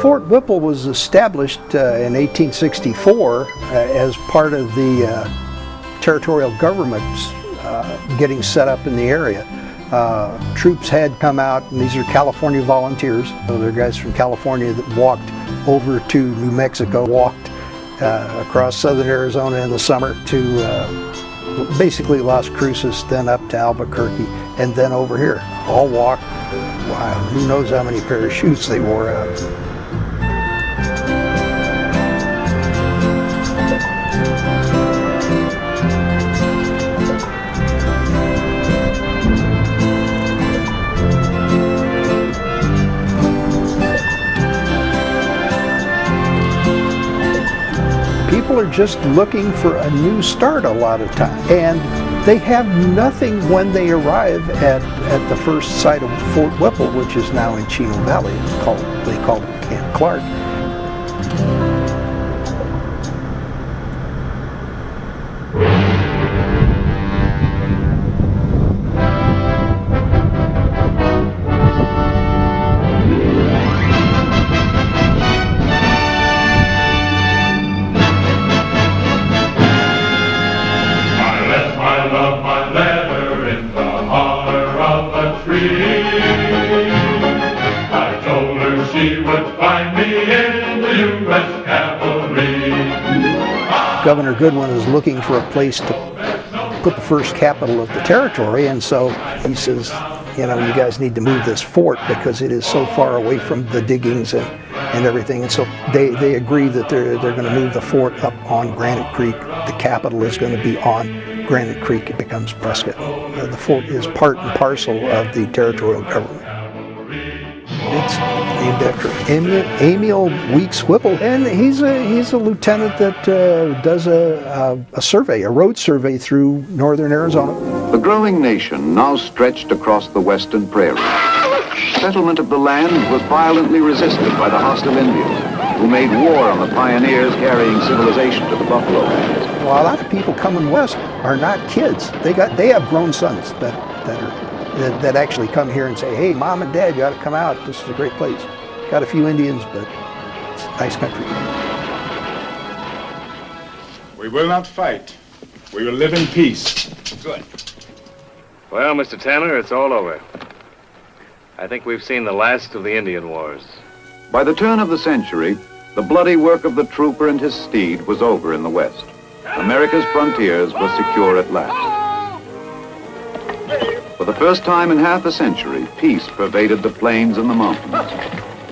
Fort Whipple was established in 1864 as part of the territorial government's getting set up in the area. Troops had come out, and these are California volunteers. So they're guys from California that walked over to New Mexico, walked across southern Arizona in the summer to basically Las Cruces, then up to Albuquerque, and then over here. All walked. Wow, who knows how many pair of shoes they wore out. People are just looking for a new start a lot of times, and they have nothing when they arrive at the first site of Fort Whipple, which is now in Chino Valley. They call it Camp Clark. Governor Goodwin is looking for a place to put the first capital of the territory, and so he says, you know, you guys need to move this fort because it is so far away from the diggings and everything. And so they agree that they're going to move the fort up on Granite Creek. The capital is going to be on Granite Creek. It becomes Prescott. The fort is part and parcel of the territorial government. It's named after Emil Weeks Whipple, and he's a lieutenant that does a road survey through northern Arizona. The growing nation now stretched across the western prairie. Settlement of the land was violently resisted by the hostile Indians, who made war on the pioneers carrying civilization to the buffalo lands. Well, a lot of people coming west are not kids. They have grown sons that actually come here and say, hey, Mom and Dad, you ought to come out. This is a great place. Got a few Indians, but it's a nice country. We will not fight. We will live in peace. Good. Well, Mr. Tanner, it's all over. I think we've seen the last of the Indian wars. By the turn of the century, the bloody work of the trooper and his steed was over in the West. America's frontiers were secure at last. For the first time in half a century, peace pervaded the plains and the mountains,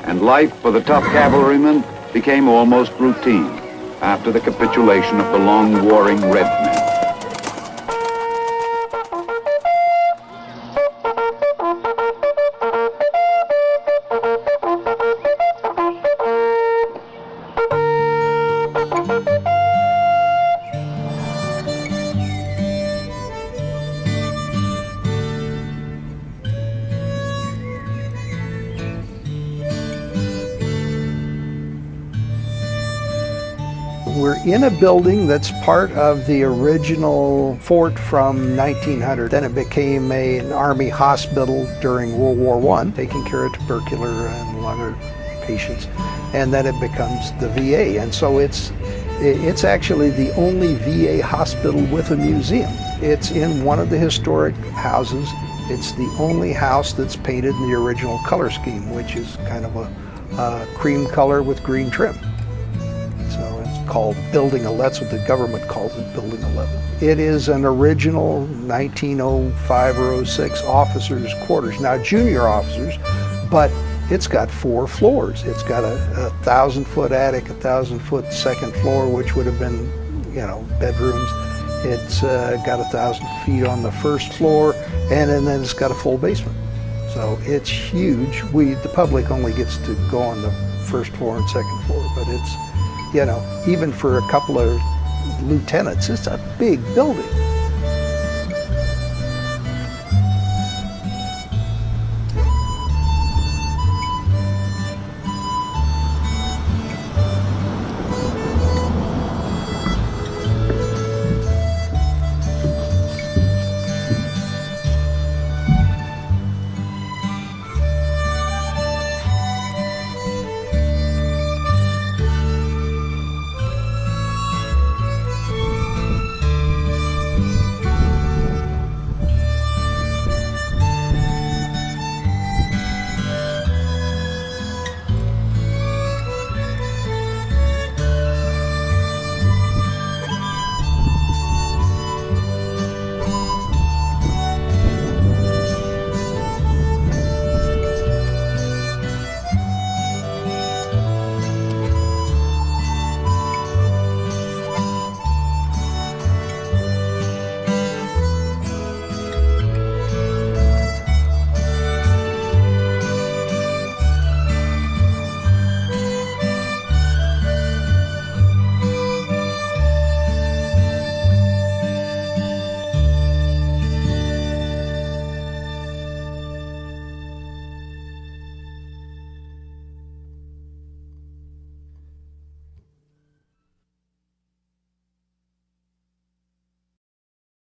and life for the tough cavalrymen became almost routine after the capitulation of the long warring red men. We're in a building that's part of the original fort from 1900. Then it became an army hospital during World War I, taking care of tubercular and lung patients. And then it becomes the VA. And so it's actually the only VA hospital with a museum. It's in one of the historic houses. It's the only house that's painted in the original color scheme, which is kind of a cream color with green trim. Called Building 11. That's what the government calls it, Building 11. It is an original 1905 or 06 officers' quarters. Now junior officers, but it's got 4 floors. It's got a 1,000-foot attic, a 1,000-foot second floor, which would have been, you know, bedrooms. It's got 1,000 feet on the first floor, and then it's got a full basement. So it's huge. The public only gets to go on the first floor and second floor, but it's, you know, even for a couple of lieutenants, it's a big building.